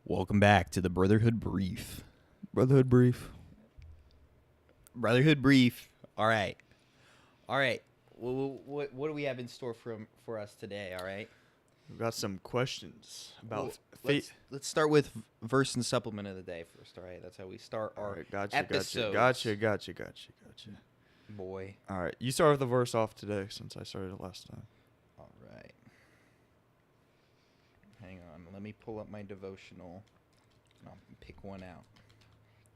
Welcome back to the Brotherhood Brief. Brotherhood brief. Brotherhood Brief. All right. All right. What do we have in store for us today? All right. We've got some questions about Well, faith. let's start with verse and supplement of the day first. All right. That's how we start All our right, gotcha. episodes. Gotcha. Boy. All right, you start with the verse off today since I started it last time. All right. Hang on. Let me pull up my devotional. I'll pick one out.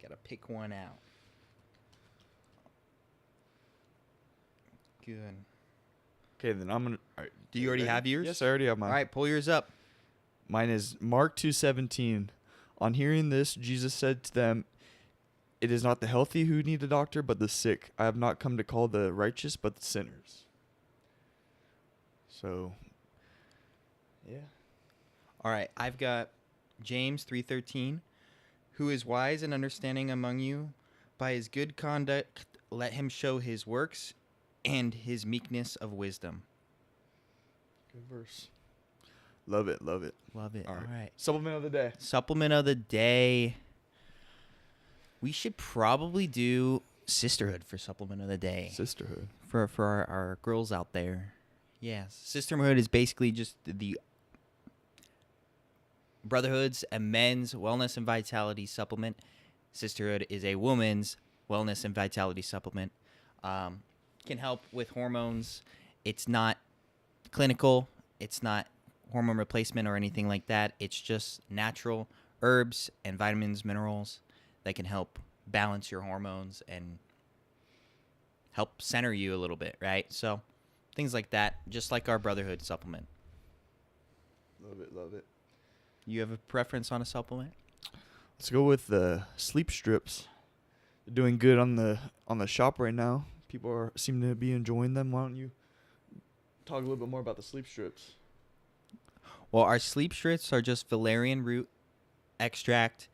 Gotta pick one out. Good. Okay, then I'm gonna. All right, Do you already have yours? Yes, I already have mine. All right, pull yours up. Mine is Mark 2:17. On hearing this, Jesus said to them, "It is not the healthy who need a doctor, but the sick. I have not come to call the righteous, but the sinners." So, yeah. All right, I've got James 3:13. Who is wise and understanding among you? By his good conduct, let him show his works and his meekness of wisdom. Good verse. Love it. Love it. All All right. Supplement of the day. Supplement of the day. We should probably do sisterhood for supplement of the day. Sisterhood. For our girls out there. Yes. Sisterhood is basically just the Brotherhood's a men's wellness and vitality supplement. Sisterhood is a woman's wellness and vitality supplement. Can help with hormones. It's not clinical. It's not hormone replacement or anything like that. It's just natural herbs and vitamins, minerals that can help balance your hormones and help center you a little bit, right? So things like that, just like our Brotherhood supplement. Love it. You have a preference on a supplement? Let's go with the sleep strips. They're doing good on the shop right now. People seem to be enjoying them. Why don't you talk a little bit more about the sleep strips? Well, our sleep strips are just valerian root extract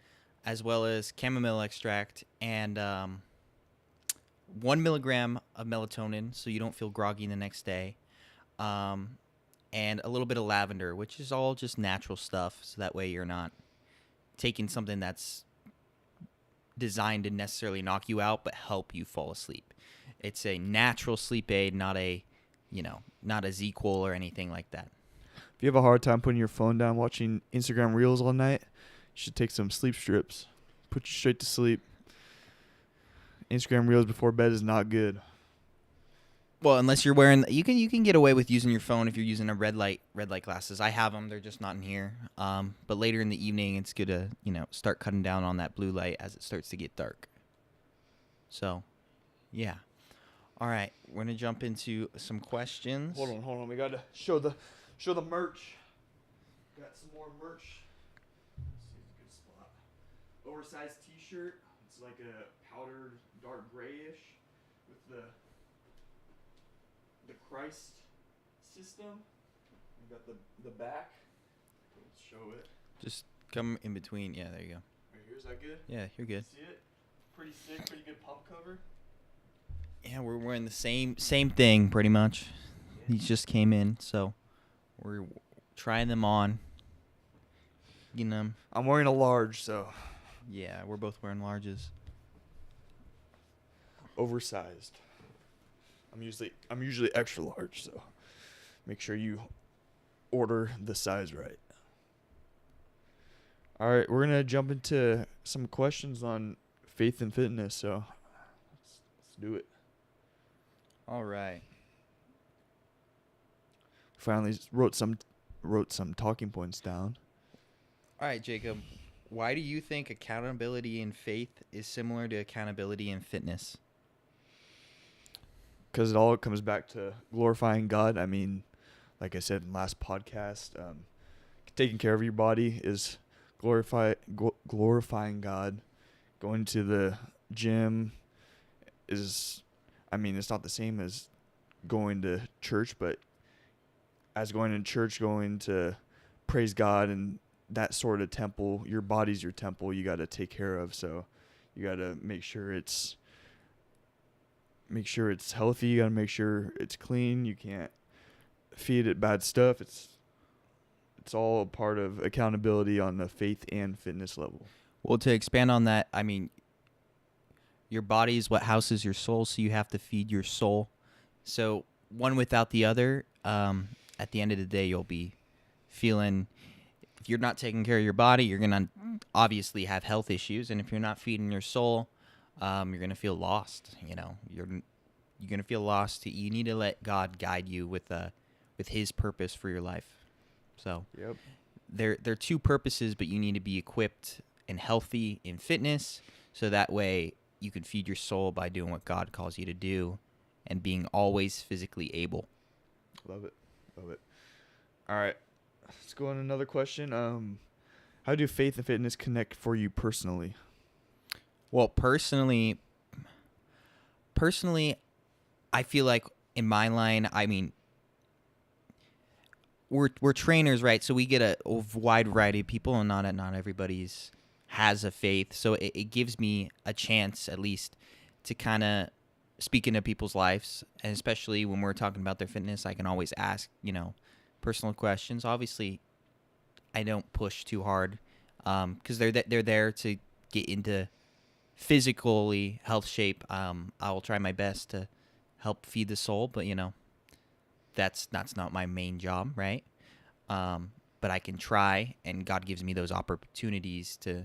as well as chamomile extract and 1 milligram of melatonin so you don't feel groggy the next day. And a little bit of lavender, which is all just natural stuff, so that way you're not taking something that's designed to necessarily knock you out, but help you fall asleep. It's a natural sleep aid, not a Z-Quil or anything like that. If you have a hard time putting your phone down watching Instagram Reels all night, you should take some sleep strips. Put you straight to sleep. Instagram Reels before bed is not good. Well, unless you're wearing, you can get away with using your phone if you're using a red light glasses. I have them; they're just not in here. But later in the evening, it's good to start cutting down on that blue light as it starts to get dark. So, yeah. All right, we're gonna jump into some questions. Hold on. We gotta show the merch. Got some more merch. Let's see, it's a good spot. Oversized T-shirt. It's like a powdered dark grayish with the Christ system. We got the back. Let's show it. Just come in between. Yeah, there you go. Right here, is that good? Yeah, you're good. See it? Pretty sick. Pretty good pump cover. Yeah, we're wearing the same thing pretty much. Yeah. These just came in, so we're trying them on. I'm wearing a large, so. Yeah, we're both wearing larges. Oversized. I'm usually extra large, so make sure you order the size right. All right, we're gonna jump into some questions on faith and fitness. So let's do it. All right. Finally wrote some talking points down. All right, Jacob. Why do you think accountability in faith is similar to accountability in fitness? Because it all comes back to glorifying God. I mean, like I said in the last podcast, taking care of your body is glorifying God. Going to the gym is, it's not the same as going to church, but as going to church, going to praise God and that sort of temple, your body's your temple you got to take care of. So you got to make sure it's healthy. You got to make sure it's clean. You can't feed it bad stuff. It's it's all a part of accountability on the faith and fitness level. Well, to expand on that, I mean, your body is what houses your soul, so you have to feed your soul. So one without the other, at the end of the day, you'll be feeling. If you're not taking care of your body, you're gonna obviously have health issues, and if you're not feeding your soul, you're gonna feel lost. You're gonna feel lost. You need to let God guide you with His purpose for your life. So Yep. they're two purposes, but you need to be equipped and healthy in fitness, so that way you can feed your soul by doing what God calls you to do, and being always physically able. Love it. Love it. All right. Let's go on another question. How do faith and fitness connect for you personally? Well, personally, I feel like in my line, I mean, we're trainers, right? So we get a wide variety of people, and not everybody's has a faith. So it gives me a chance, at least, to kind of speak into people's lives, and especially when we're talking about their fitness, I can always ask, personal questions. Obviously, I don't push too hard, because they're there to get into physically health shape. I will try my best to help feed the soul, but that's not my main job, right? But I can try, and God gives me those opportunities to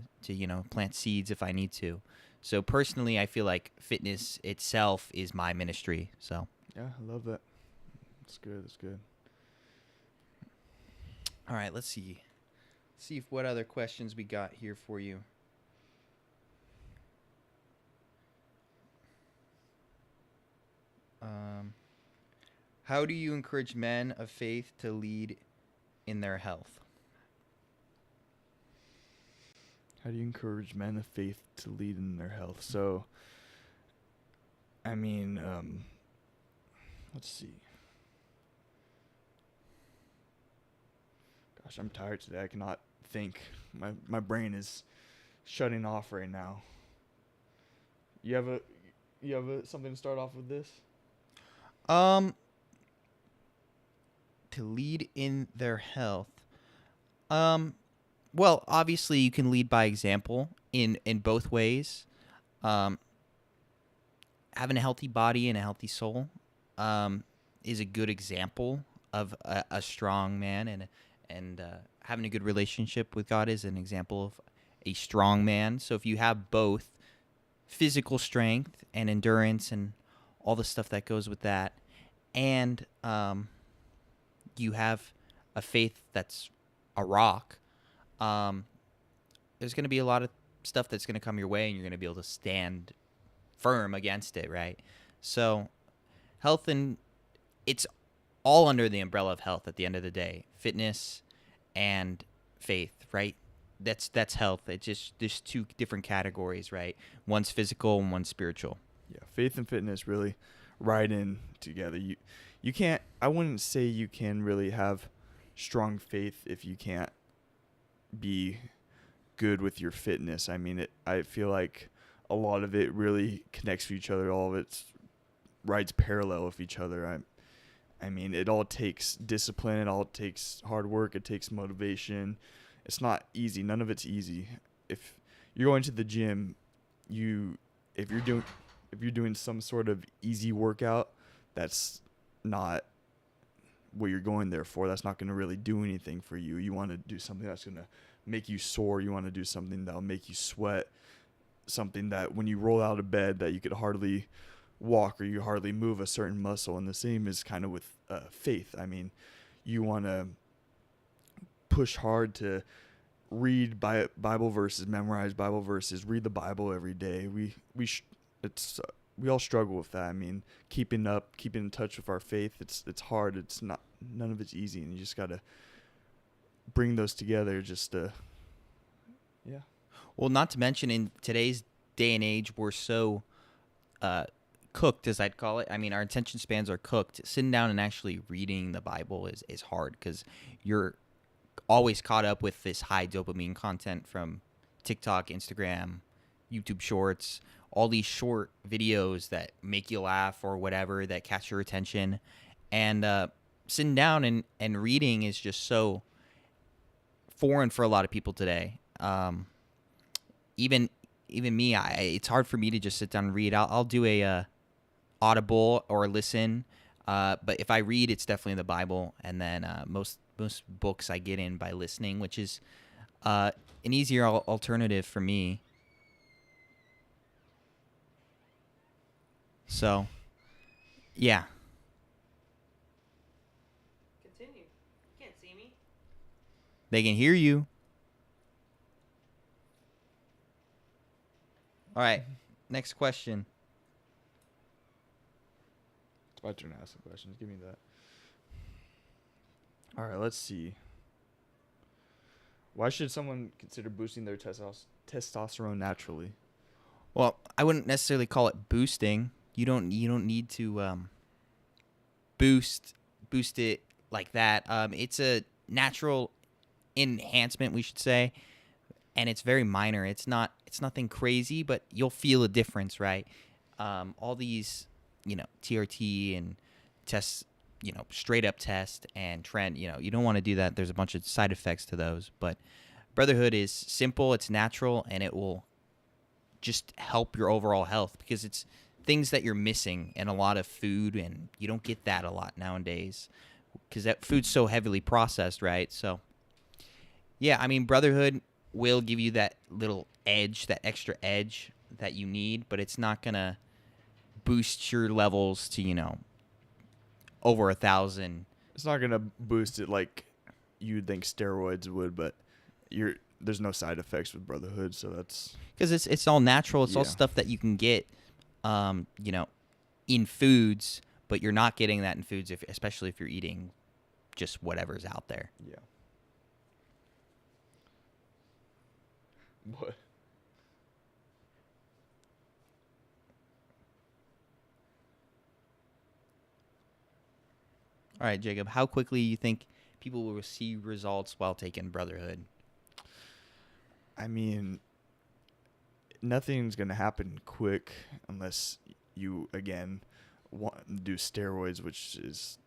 plant seeds if I need to. So personally, I feel like fitness itself is my ministry. So Yeah, I love that. That's good. That's good. all right, let's see if what other questions we got here for you. How do you encourage men of faith to lead in their health? How do you encourage men of faith to lead in their health? So, I mean, let's see. Gosh, I'm tired today. I cannot think. My brain is shutting off right now. You have something to start off with this? To lead in their health. Well, obviously you can lead by example in both ways. Having a healthy body and a healthy soul is a good example of a strong man, and having a good relationship with God is an example of a strong man. So if you have both physical strength and endurance and all the stuff that goes with that, and you have a faith that's a rock, there's going to be a lot of stuff that's going to come your way, and you're going to be able to stand firm against it, right? So health, and it's all under the umbrella of health at the end of the day. Fitness and faith, right? That's health. It's just there's two different categories, right? One's physical and one's spiritual. Yeah, faith and fitness really ride in together. You can't. I wouldn't say you can really have strong faith if you can't be good with your fitness. I mean, I feel like a lot of it really connects to each other. All of it rides parallel with each other. I mean, it all takes discipline. It all takes hard work. It takes motivation. It's not easy. None of it's easy. If you're going to the gym, if you're doing some sort of easy workout, that's not what you're going there for. That's not going to really do anything for you. You want to do something that's going to make you sore. You want to do something that'll make you sweat. Something that when you roll out of bed that you could hardly walk or you hardly move a certain muscle. And the same is kind of with faith. I mean, you want to push hard to read Bible verses, memorize Bible verses, read the Bible every day. We all struggle with that. I mean, keeping in touch with our faith, it's hard. It's not, none of it's easy, and you just got to bring those together just to, yeah. Well, not to mention in today's day and age, we're so cooked, as I'd call it. I mean, our attention spans are cooked. Sitting down and actually reading the Bible is hard because you're always caught up with this high dopamine content from TikTok, Instagram, YouTube Shorts, all these short videos that make you laugh or whatever that catch your attention. And sitting down and reading is just so foreign for a lot of people today. Even even me, it's hard for me to just sit down and read. I'll do a audible or listen, but if I read, it's definitely the Bible, and then most books I get in by listening, which is an easier alternative for me. So, yeah. Continue. You can't see me. They can hear you. All right. Next question. It's my turn to ask the questions. Give me that. All right, let's see. Why should someone consider boosting their testosterone naturally? Well, I wouldn't necessarily call it boosting. You don't need to boost it like that. It's a natural enhancement, we should say, and it's very minor. It's nothing crazy, but you'll feel a difference, right? All these, TRT and tests, straight up test and trend, you don't want to do that. There's a bunch of side effects to those, but Brotherhood is simple, it's natural, and it will just help your overall health because it's things that you're missing in a lot of food, and you don't get that a lot nowadays because that food's so heavily processed, right? So, yeah, I mean, Brotherhood will give you that little edge, that extra edge that you need, but it's not going to boost your levels to, over 1,000. It's not gonna boost it like you'd think steroids would, but there's no side effects with Brotherhood, so that's Because it's all natural. It's all Yeah. stuff that you can get, in foods, but you're not getting that in foods, especially if you're eating just whatever's out there. yeah. What? All right, Jacob, how quickly you think people will see results while taking Brotherhood? I mean, nothing's gonna happen quick unless you again want to do steroids, which is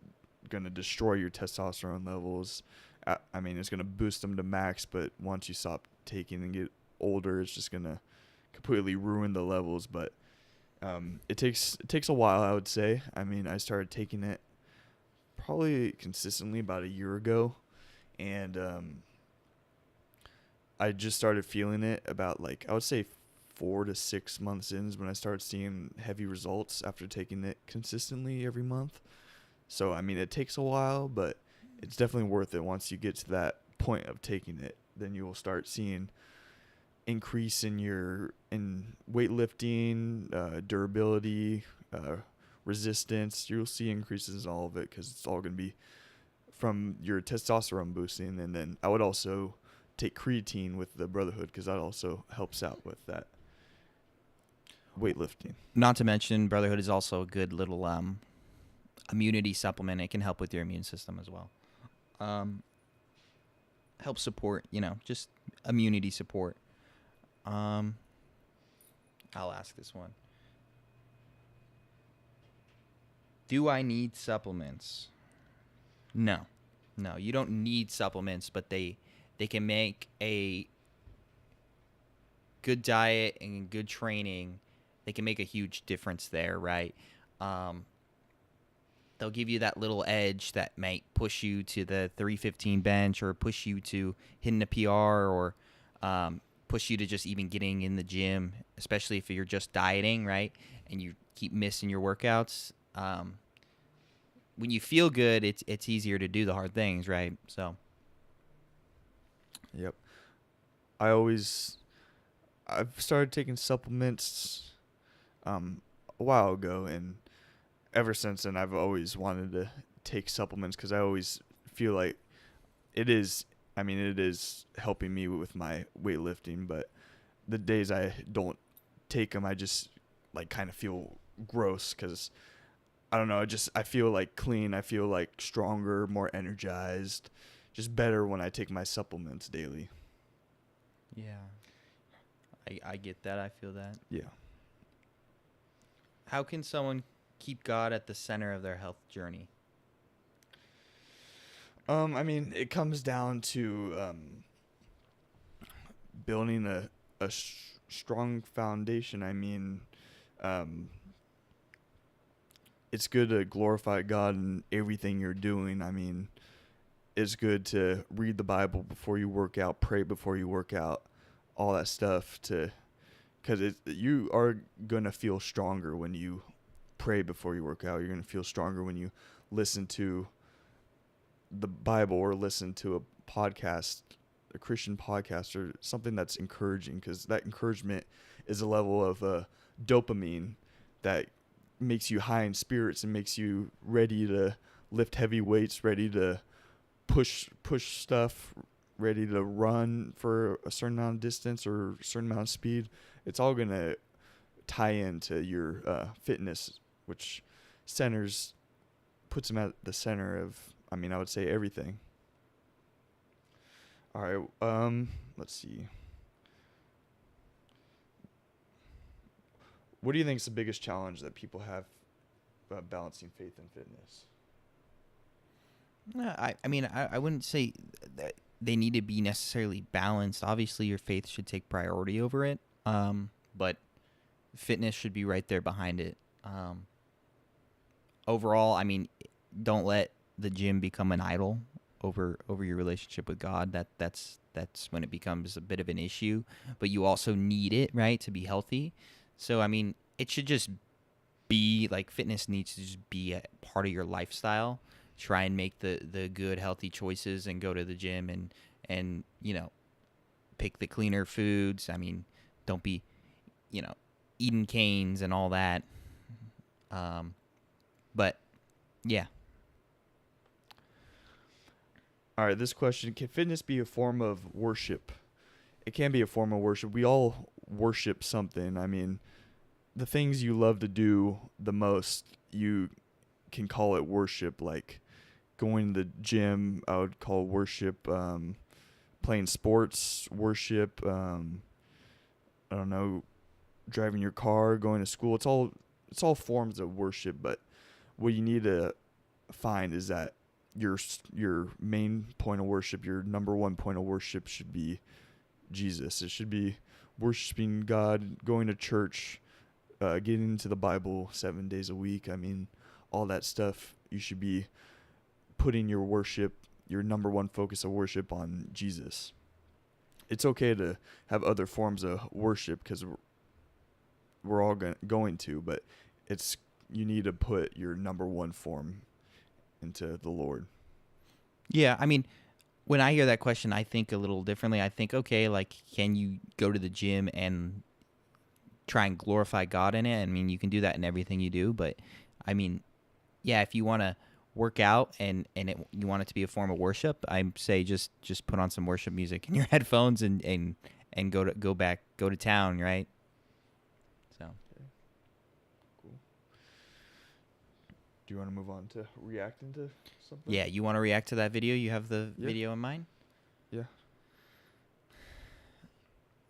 gonna destroy your testosterone levels. I mean, it's gonna boost them to max, but once you stop taking and get older, it's just gonna completely ruin the levels. But it takes a while, I would say. I mean, I started taking it probably consistently about a year ago, and I just started feeling it about, like, I would say 4 to 6 months in is when I started seeing heavy results after taking it consistently every month. So I mean, it takes a while, but it's definitely worth it. Once you get to that point of taking it, then you will start seeing increase in weightlifting, durability, resistance. You'll see increases in all of it because it's all going to be from your testosterone boosting. And then I would also take creatine with the Brotherhood because that also helps out with that weightlifting. Not to mention, Brotherhood is also a good little immunity supplement. It can help with your immune system as well. Help support, just immunity support. I'll ask this one. Do I need supplements? No, you don't need supplements, but they can make a good diet and good training. They can make a huge difference there, right? They'll give you that little edge that might push you to the 315 bench or push you to hitting a PR or push you to just even getting in the gym, especially if you're just dieting, right? And you keep missing your workouts. When you feel good, it's easier to do the hard things, right? So, Yep. I've started taking supplements a while ago, and ever since then I've always wanted to take supplements because I always feel like it is helping me with my weightlifting, but the days I don't take them, I just like kind of feel gross because I don't know, I feel like clean, I feel like stronger, more energized, just better when I take my supplements daily. yeah. I get that. I feel that. Yeah. How can someone keep God at the center of their health journey? I mean, it comes down to building a strong foundation. I mean, it's good to glorify God in everything you're doing. I mean, it's good to read the Bible before you work out, pray before you work out, all that stuff because you are going to feel stronger when you pray before you work out. You're going to feel stronger when you listen to the Bible or listen to a podcast, a Christian podcast, or something that's encouraging, because that encouragement is a level of dopamine that makes you high in spirits and makes you ready to lift heavy weights, ready to push stuff, ready to run for a certain amount of distance or a certain amount of speed. It's all going to tie into your fitness, which puts them at the center of, I mean, I would say everything. All right, let's see. What do you think is the biggest challenge that people have balancing faith and fitness? I mean, I wouldn't say that they need to be necessarily balanced. Obviously, your faith should take priority over it, but fitness should be right there behind it. Overall, I mean, don't let the gym become an idol over your relationship with God. That's when it becomes a bit of an issue. But you also need it, right, to be healthy. So, I mean, it should just be like fitness needs to just be a part of your lifestyle. Try and make the good, healthy choices and go to the gym and pick the cleaner foods. I mean, don't be, eating canes and all that. But, yeah. All right, this question, can fitness be a form of worship? It can be a form of worship. We all worship something. I mean, the things you love to do the most, you can call it worship. Like going to the gym, I would call worship. Playing sports, worship. I don't know, driving your car, going to school. It's all forms of worship. But what you need to find is that your main point of worship, your number one point of worship, should be Jesus. It should be worshiping God, going to church, getting into the Bible 7 days a week. I mean, all that stuff. You should be putting your worship, your number one focus of worship, on Jesus. It's okay to have other forms of worship because we're all going to, but you need to put your number one form into the Lord. Yeah, I mean, when I hear that question, I think a little differently. I think, okay, like, can you go to the gym and try and glorify God in it? I mean, you can do that in everything you do, but I mean, yeah, if you want to work out and you want it to be a form of worship, I say just put on some worship music in your headphones and go to town, right? So. Okay. Cool. Do you want to move on to reacting to something? Yeah, you want to react to that video? You have the video in mind? Yeah.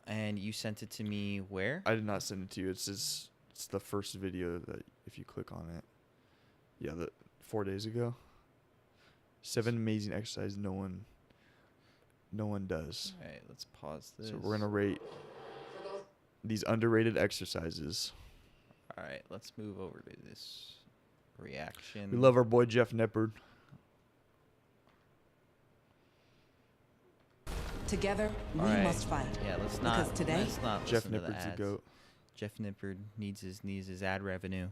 And you sent it to me where? I did not send it to you. It's the first video that if you click on it. Yeah, 4 days ago. 7 amazing exercises no one does. All right, let's pause this. So we're going to rate these underrated exercises. All right, let's move over to this reaction. We love our boy Jeff Neppard. Together, All we right. must fight. Yeah, let's not. Because today, let's not Jeff listen to the Nippard's the ads. GOAT. Jeff Nippard needs his ad revenue.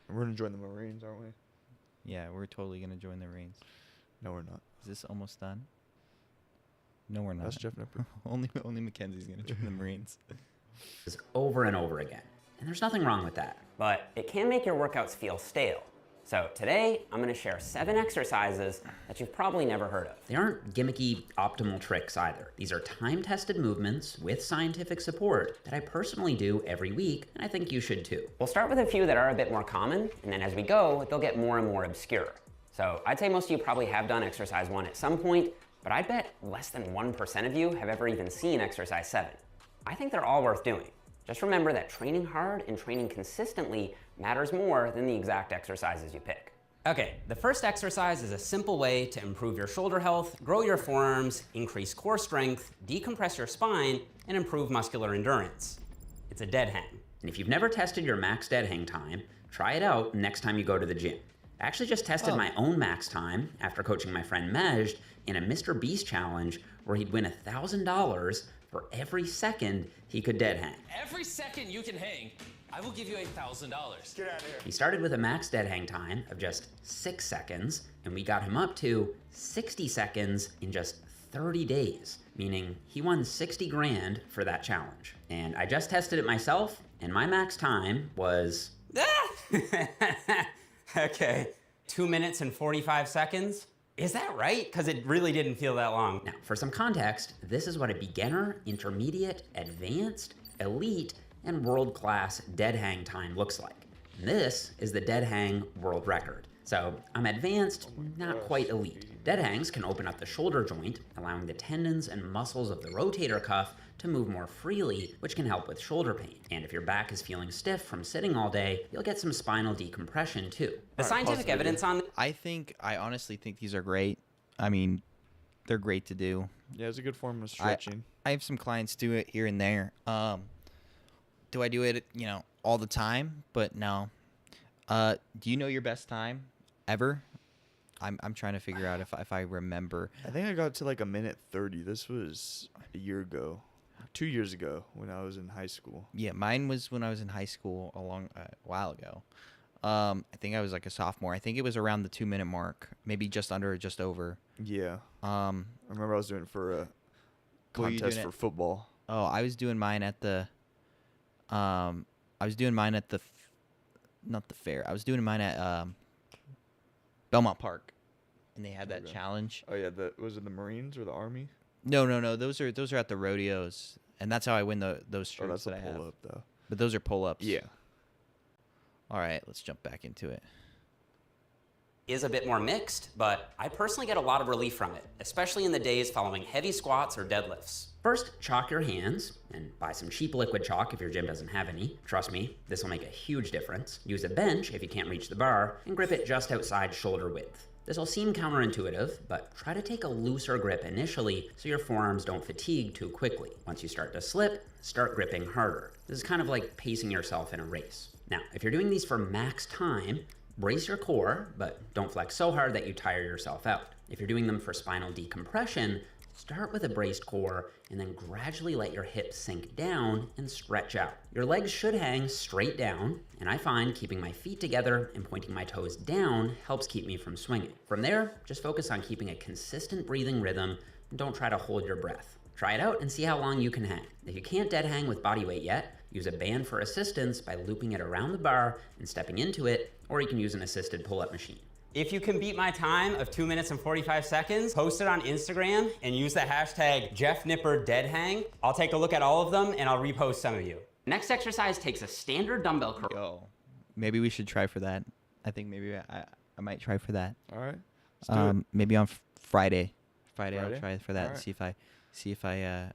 We're going to join the Marines, aren't we? Yeah, we're totally gonna join the Marines. No, we're not. Is this almost done? No, we're not. That's Jeff Nippard. only Mackenzie's gonna join the Marines. Over and over again. And there's nothing wrong with that. But it can make your workouts feel stale. So today, I'm going to share 7 exercises that you've probably never heard of. They aren't gimmicky optimal tricks either. These are time-tested movements with scientific support that I personally do every week, and I think you should too. We'll start with a few that are a bit more common, and then as we go, they'll get more and more obscure. So I'd say most of you probably have done exercise 1 at some point, but I bet less than 1% of you have ever even seen exercise 7. I think they're all worth doing. Just remember that training hard and training consistently matters more than the exact exercises you pick. Okay, the first exercise is a simple way to improve your shoulder health, grow your forearms, increase core strength, decompress your spine, and improve muscular endurance. It's a dead hang. And if you've never tested your max dead hang time, try it out next time you go to the gym. I actually just tested my own max time after coaching my friend Majd in a Mr. Beast challenge where he'd win $1,000 for every second he could dead hang. Every second you can hang, I will give you $1,000. Get out of here. He started with a max dead hang time of just 6 seconds, and we got him up to 60 seconds in just 30 days, meaning he won 60 grand for that challenge. And I just tested it myself, and my max time was... Okay, 2 minutes and 45 seconds? Is that right? Because it really didn't feel that long. Now, for some context, this is what a beginner, intermediate, advanced, elite, and world-class dead hang time looks like. And this is the dead hang world record. So I'm advanced, not quite elite. Dead hangs can open up the shoulder joint, allowing the tendons and muscles of the rotator cuff to move more freely, which can help with shoulder pain. And if your back is feeling stiff from sitting all day, you'll get some spinal decompression too. The scientific evidence on I honestly think these are great. I mean, they're great to do. Yeah, it's a good form of stretching. I have some clients do it here and there. Do I do it, all the time? But no. Do you know your best time ever? I'm trying to figure out if I remember. I think I got to like 1:30. This was a year ago, 2 years ago when I was in high school. Yeah, mine was when I was in high school a while ago. I think I was like a sophomore. I think it was around the 2 minute mark, maybe just under or just over. Yeah. I remember I was doing it for a Were you contest doing for it? football. Oh, I was doing mine at the not the fair. I was doing mine at Belmont Park, and they had that Okay. challenge. Oh yeah, was it the Marines or the Army? No. Those are at the rodeos, and that's how I win those Oh, shirts that's a that I have. pull up though. But those are pull-ups. Yeah. All right, let's jump back into it. is a bit more mixed, but I personally get a lot of relief from it, especially in the days following heavy squats or deadlifts. First, chalk your hands and buy some cheap liquid chalk if your gym doesn't have any. Trust me, this will make a huge difference. Use a bench if you can't reach the bar, and grip it just outside shoulder width. This will seem counterintuitive, but try to take a looser grip initially so your forearms don't fatigue too quickly. Once you start to slip, start gripping harder. This is kind of like pacing yourself in a race. Now, if you're doing these for max time, brace your core, but don't flex so hard that you tire yourself out. If you're doing them for spinal decompression, start with a braced core and then gradually let your hips sink down and stretch out. Your legs should hang straight down, and I find keeping my feet together and pointing my toes down helps keep me from swinging. From there, just focus on keeping a consistent breathing rhythm and don't try to hold your breath. Try it out and see how long you can hang. If you can't dead hang with body weight yet, use a band for assistance by looping it around the bar and stepping into it, or you can use an assisted pull-up machine. If you can beat my time of 2 minutes and 45 seconds, post it on Instagram and use the hashtag JeffNipperDeadHang. I'll take a look at all of them and I'll repost some of you. Next exercise takes a standard dumbbell curl. Yo, maybe we should try for that. I think maybe I might try for that. All right. Let's do it. Maybe on Friday. I'll Friday? try for that All and right. see if I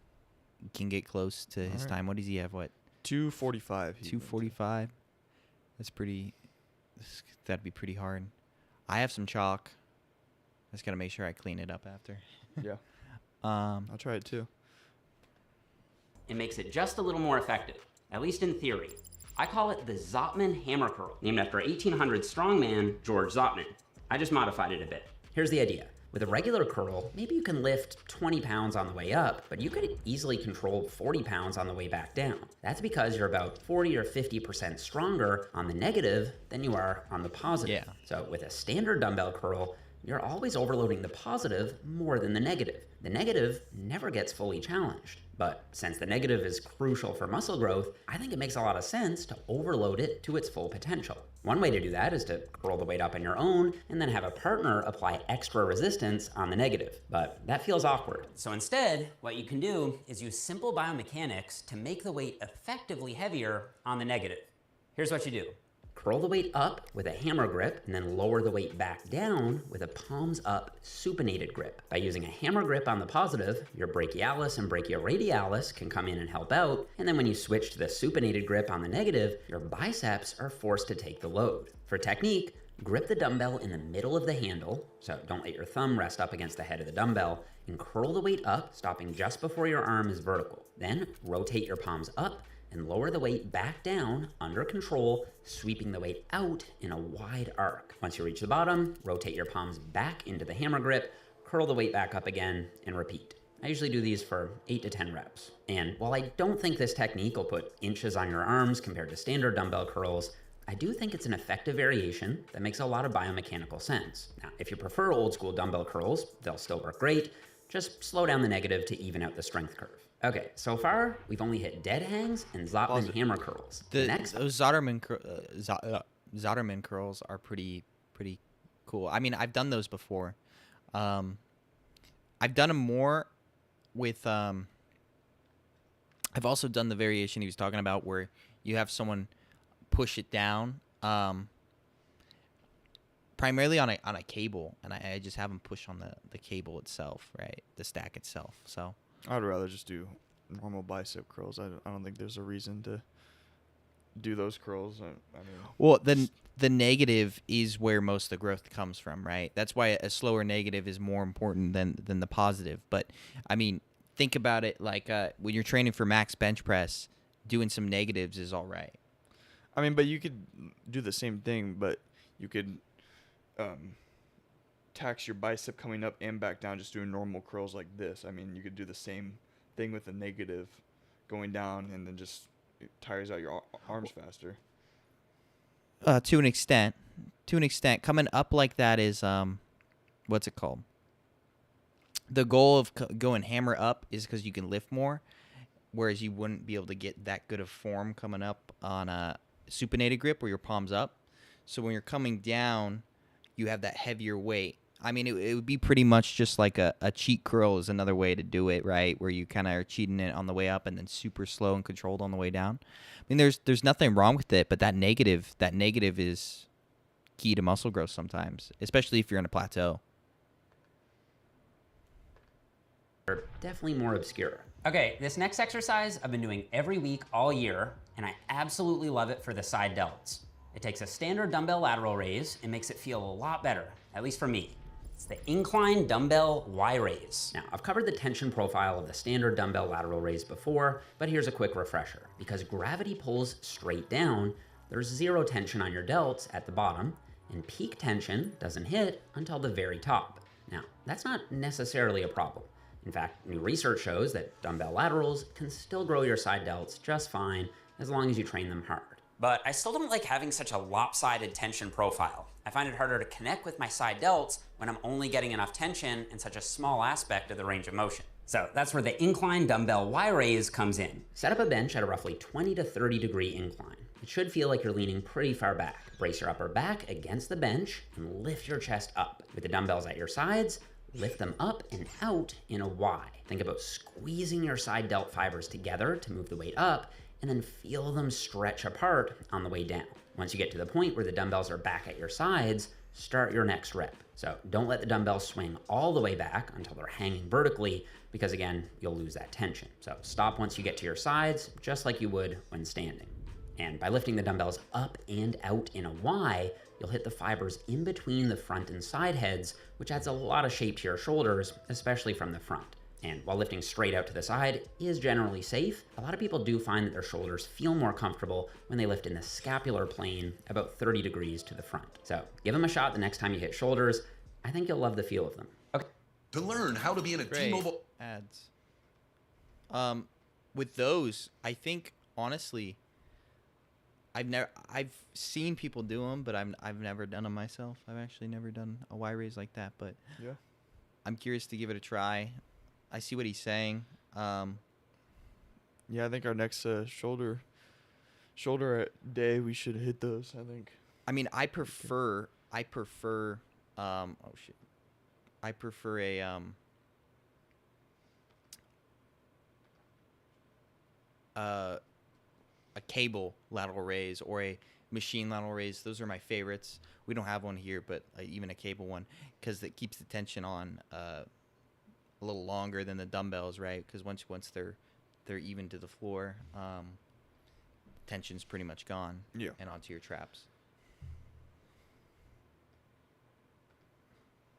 can get close to his right. time. What does he have? What? 2:45. 2:45. That'd be pretty hard. I have some chalk. I just gotta make sure I clean it up after. Yeah. I'll try it too. It makes it just a little more effective, at least in theory. I call it the Zotman Hammer Curl, named after 1800 strongman George Zotman. I just modified it a bit. Here's the idea. With a regular curl, maybe you can lift 20 pounds on the way up, but you could easily control 40 pounds on the way back down. That's because you're about 40 or 50% stronger on the negative than you are on the positive. Yeah. So with a standard dumbbell curl, you're always overloading the positive more than the negative. The negative never gets fully challenged. But since the negative is crucial for muscle growth, I think it makes a lot of sense to overload it to its full potential. One way to do that is to curl the weight up on your own and then have a partner apply extra resistance on the negative. But that feels awkward. So instead, what you can do is use simple biomechanics to make the weight effectively heavier on the negative. Here's what you do. Curl the weight up with a hammer grip and then lower the weight back down with a palms up supinated grip. By using a hammer grip on the positive, your brachialis and brachioradialis can come in and help out, and then when you switch to the supinated grip on the negative, your biceps are forced to take the load. For technique, grip the dumbbell in the middle of the handle, so don't let your thumb rest up against the head of the dumbbell, and curl the weight up, stopping just before your arm is vertical. Then rotate your palms up and lower the weight back down under control, sweeping the weight out in a wide arc. Once you reach the bottom, rotate your palms back into the hammer grip, curl the weight back up again, and repeat. I usually do these for 8 to 10 reps. And while I don't think this technique will put inches on your arms compared to standard dumbbell curls, I do think it's an effective variation that makes a lot of biomechanical sense. Now, if you prefer old school dumbbell curls, they'll still work great. Just slow down the negative to even out the strength curve. Okay, so far, we've only hit dead hangs and Zotman hammer curls. Next, Those Zoderman curls are pretty cool. I mean, I've done those before. I've done them more with. I've also done the variation he was talking about where you have someone push it down, primarily on a cable, and I just have them push on the cable itself, right, the stack itself. So I'd rather just do normal bicep curls. I don't think there's a reason to do those curls. I mean, well, the negative is where most of the growth comes from, right? That's why a slower negative is more important than the positive. But I mean, think about it like when you're training for max bench press, doing some negatives is all right. I mean, but you could do the same thing, but you could tax your bicep coming up and back down just doing normal curls like this. I mean, you could do the same thing with a negative going down, and then just it tires out your arms faster. To an extent, coming up like that is what's it called? The goal of going hammer up is because you can lift more, whereas you wouldn't be able to get that good of form coming up on a supinated grip where your palms up. So when you're coming down, you have that heavier weight. I mean, it would be pretty much just like a cheat curl is another way to do it, right? Where you kind of are cheating it on the way up and then super slow and controlled on the way down. I mean, there's nothing wrong with it, but that negative is key to muscle growth sometimes, especially if you're in a plateau. are definitely more obscure. Okay, this next exercise I've been doing every week all year, and I absolutely love it for the side delts. It takes a standard dumbbell lateral raise and makes it feel a lot better, at least for me. It's the incline dumbbell Y raise. Now, I've covered the tension profile of the standard dumbbell lateral raise before, but here's a quick refresher. Because gravity pulls straight down, there's zero tension on your delts at the bottom, and peak tension doesn't hit until the very top. Now, that's not necessarily a problem. In fact, new research shows that dumbbell laterals can still grow your side delts just fine as long as you train them hard. But I still don't like having such a lopsided tension profile. I find it harder to connect with my side delts when I'm only getting enough tension in such a small aspect of the range of motion. So that's where the incline dumbbell Y raise comes in. Set up a bench at a roughly 20 to 30 degree incline. It should feel like you're leaning pretty far back. Brace your upper back against the bench and lift your chest up. With the dumbbells at your sides, lift them up and out in a Y. Think about squeezing your side delt fibers together to move the weight up, and then feel them stretch apart on the way down. Once you get to the point where the dumbbells are back at your sides, start your next rep. So don't let the dumbbells swing all the way back until they're hanging vertically, because again, you'll lose that tension. So stop once you get to your sides, just like you would when standing. And by lifting the dumbbells up and out in a Y, you'll hit the fibers in between the front and side heads, which adds a lot of shape to your shoulders, especially from the front. And while lifting straight out to the side is generally safe, a lot of people do find that their shoulders feel more comfortable when they lift in the scapular plane about 30 degrees to the front. So give them a shot the next time you hit shoulders. I think you'll love the feel of them. Okay. To learn how to be in a Great T-Mobile ads. With those, I think honestly, I've seen people do them, but I've never done them myself. I've actually never done a Y raise like that, but Yeah. I'm curious to give it a try. I see what he's saying. Yeah, I think our next shoulder day we should hit those. I think. I mean, I prefer I prefer a cable lateral raise or a machine lateral raise. Those are my favorites. We don't have one here, but even a cable one, because it keeps the tension on a little longer than the dumbbells, right? Because once they're even to the floor, tension's pretty much gone. Yeah. And onto your traps.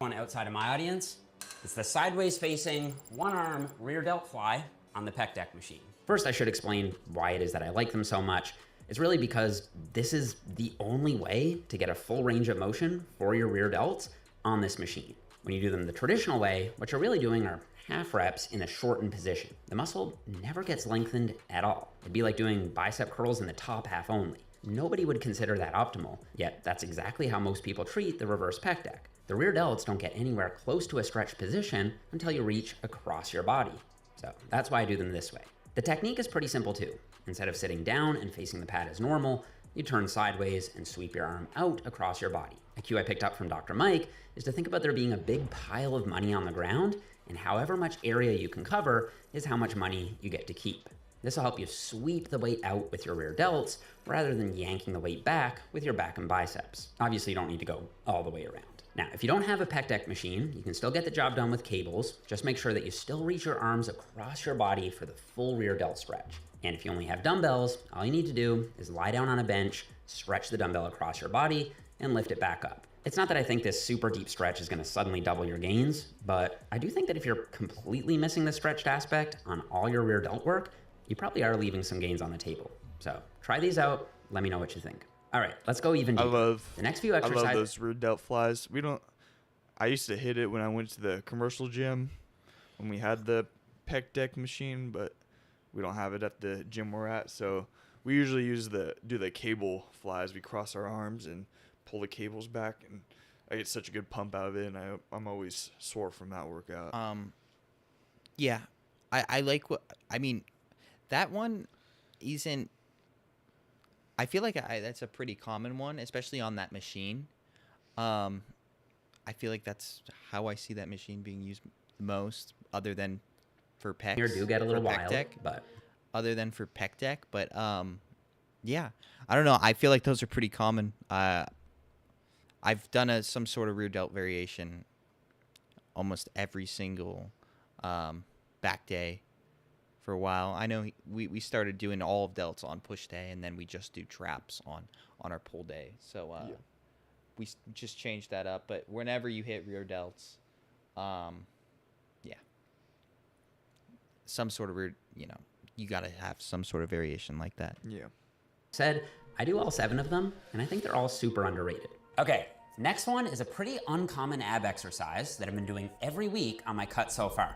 One outside of my audience, it's the sideways facing, one arm rear delt fly on the pec deck machine. First, I should explain why it is that I like them so much. It's really because this is the only way to get a full range of motion for your rear delts on this machine. When you do them the traditional way, what you're really doing are half reps in a shortened position. The muscle never gets lengthened at all. It'd be like doing bicep curls in the top half only. Nobody would consider that optimal, yet that's exactly how most people treat the reverse pec deck. The rear delts don't get anywhere close to a stretched position until you reach across your body. So that's why I do them this way. The technique is pretty simple too. Instead of sitting down and facing the pad as normal, you turn sideways and sweep your arm out across your body. A cue I picked up from Dr. Mike is to think about there being a big pile of money on the ground, and however much area you can cover is how much money you get to keep. This will help you sweep the weight out with your rear delts rather than yanking the weight back with your back and biceps. Obviously, you don't need to go all the way around. Now, if you don't have a pec deck machine, you can still get the job done with cables. Just make sure that you still reach your arms across your body for the full rear delt stretch. And if you only have dumbbells, all you need to do is lie down on a bench, stretch the dumbbell across your body, and lift it back up. It's not that I think this super deep stretch is gonna suddenly double your gains, but I do think that if you're completely missing the stretched aspect on all your rear delt work, you probably are leaving some gains on the table. So try these out, let me know what you think. All right, let's go even deeper. The next few exercises. I love those rear delt flies. I used to hit it when I went to the commercial gym when we had the pec deck machine, but we don't have it at the gym we're at. So we usually do the cable flies. We cross our arms and pull the cables back, and I get such a good pump out of it, and I'm always sore from that workout. Yeah, I like that one isn't. I feel like that's a pretty common one, especially on that machine. I feel like that's how I see that machine being used the most, other than for pecs. Here do get a little wild, deck, but other than for pec deck, but yeah, I don't know. I feel like those are pretty common. I've done some sort of rear delt variation almost every single back day for a while. I know we started doing all of delts on push day, and then we just do traps on our pull day. So Yeah. we just changed that up. But whenever you hit rear delts, yeah, some sort of rear, you got to have some sort of variation like that. Yeah. said, I do all 7 of them, and I think they're all super underrated. Okay, next one is a pretty uncommon ab exercise that I've been doing every week on my cut so far.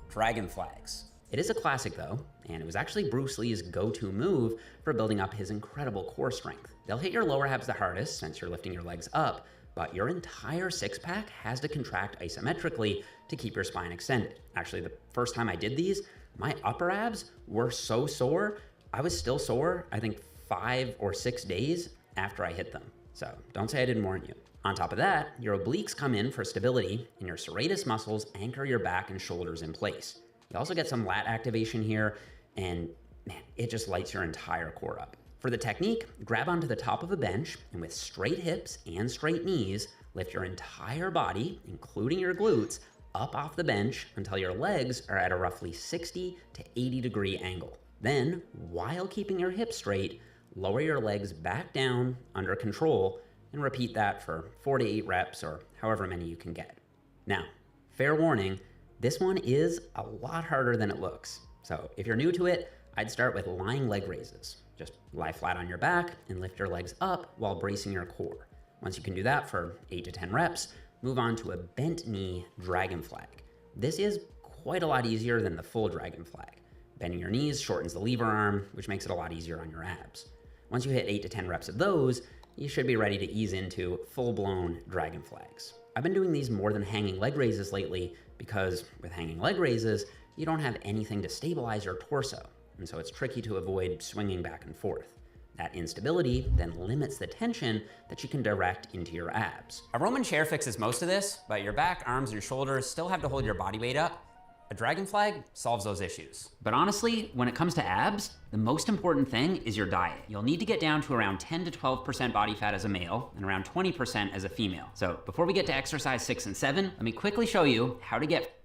Dragon flags. It is a classic though, and it was actually Bruce Lee's go-to move for building up his incredible core strength. They'll hit your lower abs the hardest since you're lifting your legs up, but your entire six-pack has to contract isometrically to keep your spine extended. Actually, the first time I did these, my upper abs were so sore, I was still sore, I think 5 or 6 days after I hit them. So don't say I didn't warn you. On top of that, your obliques come in for stability, and your serratus muscles anchor your back and shoulders in place. You also get some lat activation here, and man, it just lights your entire core up. For the technique, grab onto the top of a bench, and with straight hips and straight knees, lift your entire body, including your glutes, up off the bench until your legs are at a roughly 60 to 80 degree angle. Then, while keeping your hips straight, lower your legs back down under control, and repeat that for 4 to 8 reps or however many you can get. Now, fair warning, this one is a lot harder than it looks. So if you're new to it, I'd start with lying leg raises. Just lie flat on your back and lift your legs up while bracing your core. Once you can do that for 8 to 10 reps, move on to a bent knee dragon flag. This is quite a lot easier than the full dragon flag. Bending your knees shortens the lever arm, which makes it a lot easier on your abs. Once you hit 8 to 10 reps of those, you should be ready to ease into full-blown dragon flags. I've been doing these more than hanging leg raises lately because with hanging leg raises, you don't have anything to stabilize your torso, and so it's tricky to avoid swinging back and forth. That instability then limits the tension that you can direct into your abs. A Roman chair fixes most of this, but your back, arms, and shoulders still have to hold your body weight up. A dragon flag solves those issues. But honestly, when it comes to abs, the most important thing is your diet. You'll need to get down to around 10 to 12% body fat as a male and around 20% as a female. So before we get to exercise 6 and 7, let me quickly show you how to get...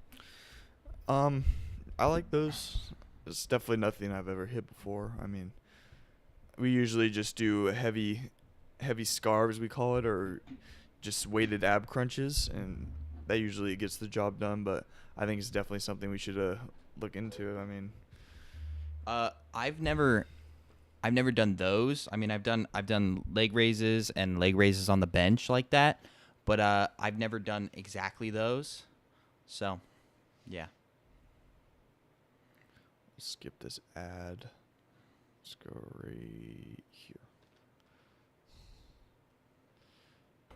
I like those. It's definitely nothing I've ever hit before. I mean, we usually just do heavy scarves, we call it, or just weighted ab crunches, and that usually gets the job done. But I think it's definitely something we should look into. I mean, I've never done those. I mean, I've done leg raises and leg raises on the bench like that, but I've never done exactly those. So, yeah. skip this ad. Let's go right here.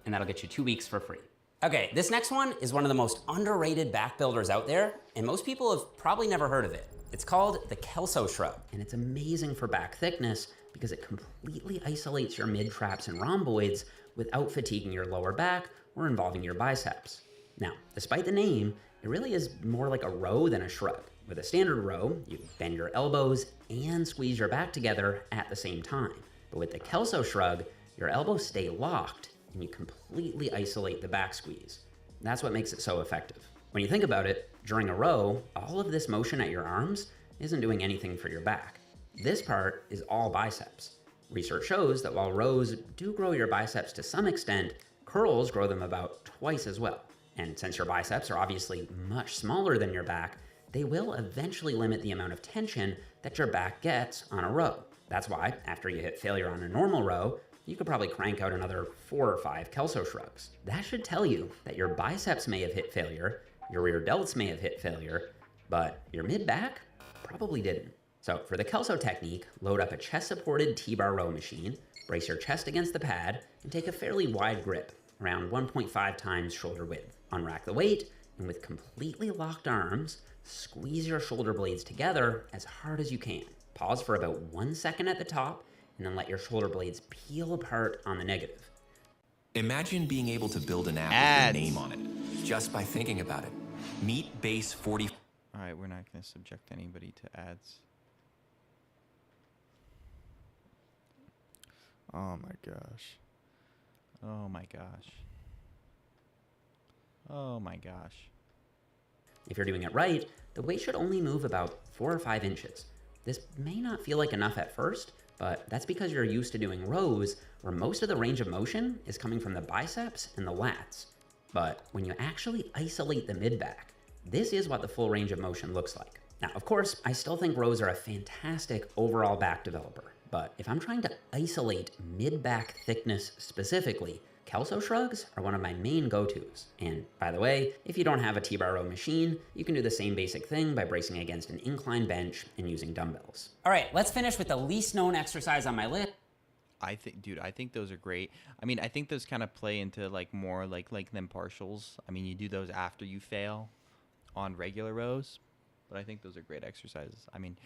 And that'll get you 2 weeks for free. Okay, this next one is one of the most underrated back builders out there, and most people have probably never heard of it. It's called the Kelso Shrug, and it's amazing for back thickness because it completely isolates your mid-traps and rhomboids without fatiguing your lower back or involving your biceps. Now, despite the name, it really is more like a row than a shrug. With a standard row, you bend your elbows and squeeze your back together at the same time. But with the Kelso Shrug, your elbows stay locked and you completely isolate the back squeeze. That's what makes it so effective. When you think about it, during a row, all of this motion at your arms isn't doing anything for your back. This part is all biceps. Research shows that while rows do grow your biceps to some extent, curls grow them about twice as well. And since your biceps are obviously much smaller than your back, they will eventually limit the amount of tension that your back gets on a row. That's why, after you hit failure on a normal row, you could probably crank out another 4 or 5 Kelso shrugs. That should tell you that your biceps may have hit failure, your rear delts may have hit failure, but your mid-back probably didn't. So for the Kelso technique, load up a chest-supported T-bar row machine, brace your chest against the pad, and take a fairly wide grip, around 1.5 times shoulder width. Unrack the weight, and with completely locked arms, squeeze your shoulder blades together as hard as you can. Pause for about 1 second at the top, and then let your shoulder blades peel apart on the negative. Imagine being able to build an app Ads. with your name on it, just by thinking about it. Meet Base 40. All right, we're not going to subject anybody to ads. Oh my gosh. Oh my gosh. Oh my gosh. If you're doing it right, the weight should only move about 4 or 5 inches. This may not feel like enough at first, but that's because you're used to doing rows where most of the range of motion is coming from the biceps and the lats. But when you actually isolate the mid-back, this is what the full range of motion looks like. Now, of course, I still think rows are a fantastic overall back developer, but if I'm trying to isolate mid-back thickness specifically, Kelso shrugs are one of my main go-tos. And by the way, if you don't have a T-bar row machine, you can do the same basic thing by bracing against an incline bench and using dumbbells. All right, let's finish with the least known exercise on my list. I think those are great. I mean, I think those kind of play into like more like them partials. I mean, you do those after you fail on regular rows, but I think those are great exercises. I mean,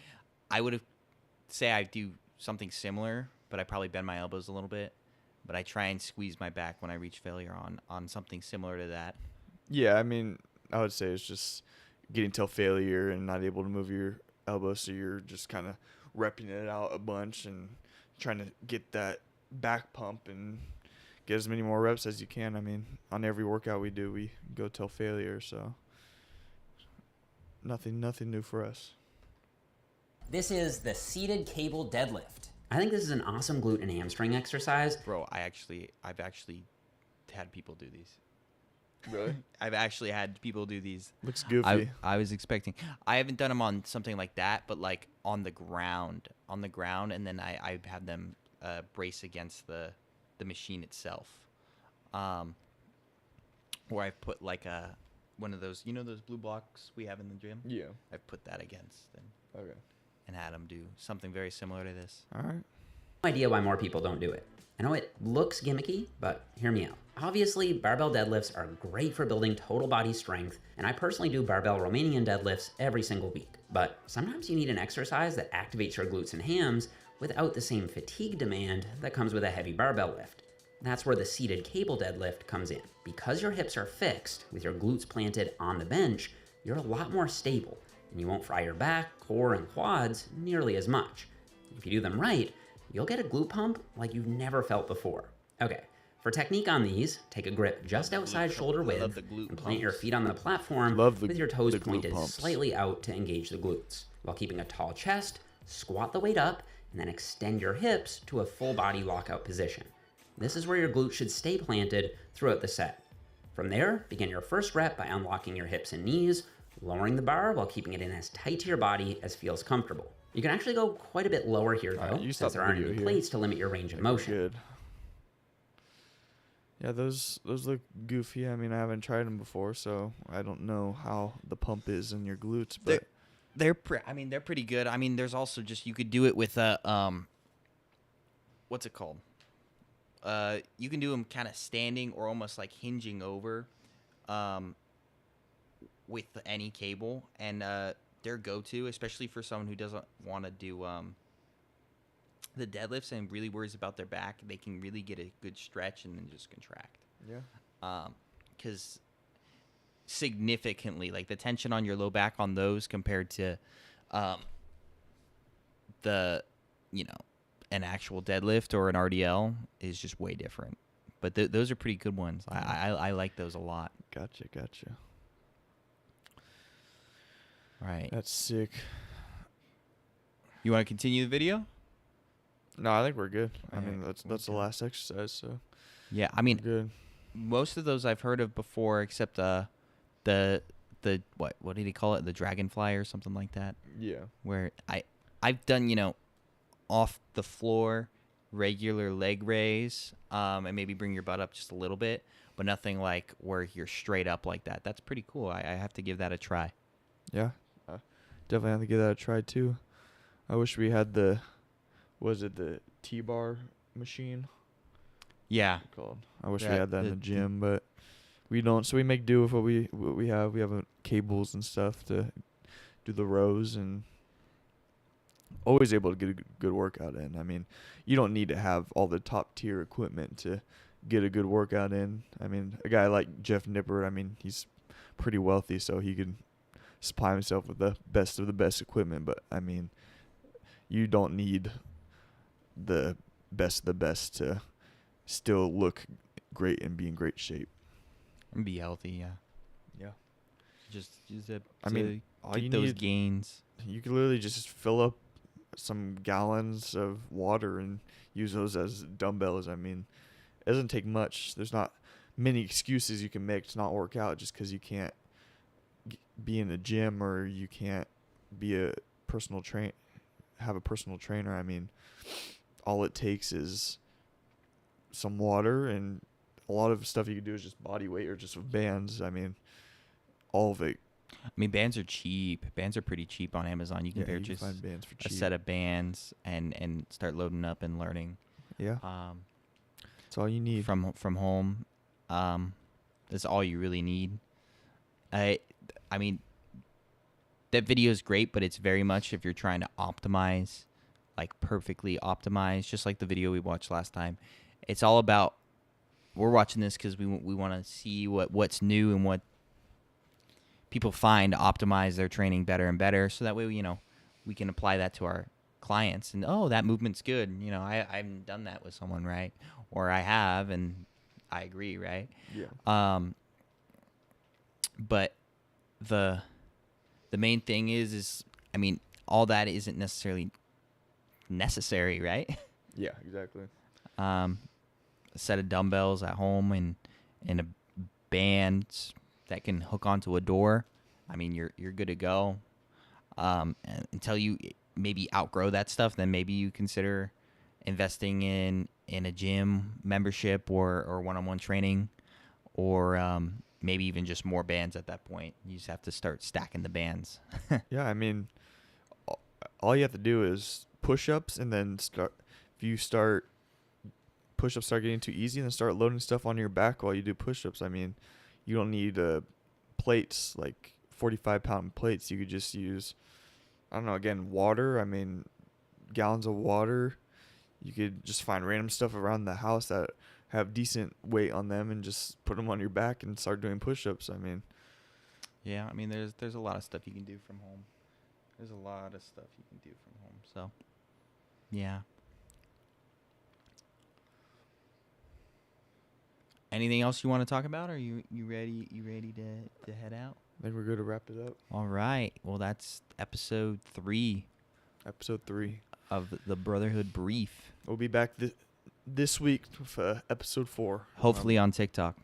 I would have say I do something similar, but I probably bend my elbows a little bit. But I try and squeeze my back when I reach failure on something similar to that. Yeah, I mean, I would say it's just getting till failure and not able to move your elbows, so you're just kind of repping it out a bunch and trying to get that back pump and get as many more reps as you can. I mean, on every workout we do, we go till failure, so nothing new for us. This is the seated cable deadlift. I think this is an awesome glute and hamstring exercise. Bro, I've actually had people do these. Really? I've actually had people do these. Looks goofy. I was expecting. I haven't done them on something like that, but like on the ground, and then I have them brace against the machine itself, where I've put like one of those, those blue blocks we have in the gym. Yeah. I've put that against Okay. and had them do something very similar to this. All right. No idea why more people don't do it. I know it looks gimmicky, but hear me out. Obviously, barbell deadlifts are great for building total body strength, and I personally do barbell Romanian deadlifts every single week. But sometimes you need an exercise that activates your glutes and hams without the same fatigue demand that comes with a heavy barbell lift. That's where the seated cable deadlift comes in. Because your hips are fixed, with your glutes planted on the bench, you're a lot more stable, and you won't fry your back, core, and quads nearly as much. If you do them right, you'll get a glute pump like you've never felt before. Okay, for technique on these, take a grip just outside shoulder width and plant your feet on the platform with your toes pointed slightly out to engage the glutes. While keeping a tall chest, squat the weight up, and then extend your hips to a full body lockout position. This is where your glutes should stay planted throughout the set. From there, begin your first rep by unlocking your hips and knees, lowering the bar while keeping it in as tight to your body as feels comfortable. You can actually go quite a bit lower here though, you since stop there the aren't video any here. plates to limit your range of motion. Good. Yeah, those look goofy. I mean, I haven't tried them before, so I don't know how the pump is in your glutes, but they're pretty good. I mean, there's also just you could do it with a what's it called? You can do them kind of standing or almost like hinging over, with any cable, and their go-to, especially for someone who doesn't want to do the deadlifts and really worries about their back. They can really get a good stretch and then just contract. yeah. Because significantly, like the tension on your low back on those compared to the, an actual deadlift or an RDL is just way different. But those are pretty good ones. I like those a lot. Gotcha. All right. That's sick. You want to continue the video? No, I think we're good. I Alright, mean, that's the okay. last exercise, so Yeah, I we're mean, good. most of those I've heard of before, except the what did he call it? The dragonfly or something like that. Yeah. Where I've done off the floor regular leg raise, and maybe bring your butt up just a little bit, but nothing like where you're straight up like that. That's pretty cool. I have to give that a try. Yeah. Definitely have to give that a try too. I wish we had the T-bar machine Yeah. called. I wish we That- had that in the- the gym, but we don't. So we make do with what we have. We have cables and stuff to do the rows, and always able to get a good workout in. I mean, you don't need to have all the top tier equipment to get a good workout in. I mean, a guy like Jeff Nippert, I mean, he's pretty wealthy, so he could supply himself with the best of the best equipment. But I mean, you don't need the best of the best to still look great and be in great shape. And be healthy, yeah. Yeah. Just I mean, all get you those need- gains. You could literally just fill up some gallons of water and use those as dumbbells. I mean, it doesn't take much. There's not many excuses you can make to not work out just because you can't be in a gym or you can't be have a personal trainer. I mean, all it takes is some water, and a lot of stuff you can do is just body weight or just with bands. I mean, all of it. I mean, bands are cheap. Bands are pretty cheap on Amazon. You can Yeah, you purchase can find bands for a cheap. set of bands and start loading up and learning. Yeah, that's all you need. From home. That's all you really need. I mean, that video is great, but it's very much if you're trying to optimize, like perfectly optimize, just like the video we watched last time. It's all about, we're watching this because we want to see what's new and what people find to optimize their training better and better, so that way we can apply that to our clients and that movement's good. I haven't done that with someone, right? Or I have, and I agree, right? Yeah. But the main thing is I mean, all that isn't necessarily necessary, right? Yeah, exactly. A set of dumbbells at home and a band that can hook onto a door. I mean, you're good to go. And until you maybe outgrow that stuff, then maybe you consider investing in a gym membership or one-on-one training, or maybe even just more bands at that point. You just have to start stacking the bands. Yeah, I mean, all you have to do is push-ups, and then push-ups start getting too easy, and then start loading stuff on your back while you do push-ups. I mean, you don't need plates, like 45-pound plates. You could just use, I don't know, again, water. I mean, gallons of water. You could just find random stuff around the house that have decent weight on them and just put them on your back and start doing push-ups. I mean, Yeah, I mean, there's a lot of stuff you can do from home. There's a lot of stuff you can do from home. So, yeah. Anything else you want to talk about? Or you ready? You ready to head out? I think we're good to wrap it up. All right. Well, that's episode 3 Episode 3. of the Brotherhood Brief. We'll be back this week with episode 4. Hopefully on TikTok.